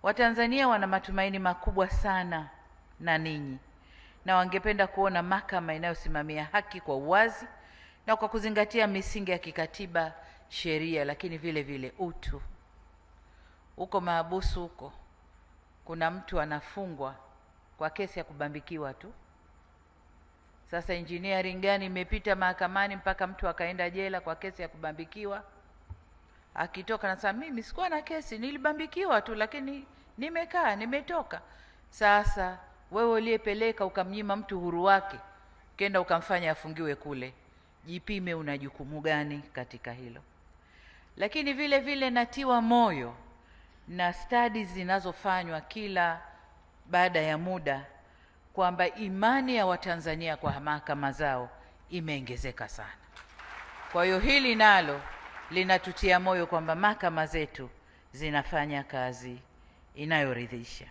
Watanzania wana matumaini makubwa sana na ninyi, na wangependa kuona mahakama inayosimamia haki kwa uwazi na kwa kuzingatia misingi ya kikatiba, sheria, lakini vile vile utu. Huko mahabusu huko kuna mtu anafungwa kwa kesi ya kubambikiwa tu. Sasa engineering gani imepita mahakamani mpaka mtu akaenda jela kwa kesi ya kubambikiwa? Akitoka na sasa, mimi sikuwa na kesi, nilibambikiwa tu, lakini nimetoka. Sasa wewe uliyepeleka ukamnyima mtu uhuru wake, kenda ukamfanya afungiwe kule, jipime una jukumu gani katika hilo. Lakini vile vile natiwa moyo na studies zinazofanywa kila baada ya muda kwamba imani ya Watanzania kwa mahakama zao imeongezeka sana. Kwa hiyo hili nalo linatutia moyo kwamba mahakama zetu zinafanya kazi inayoridhisha.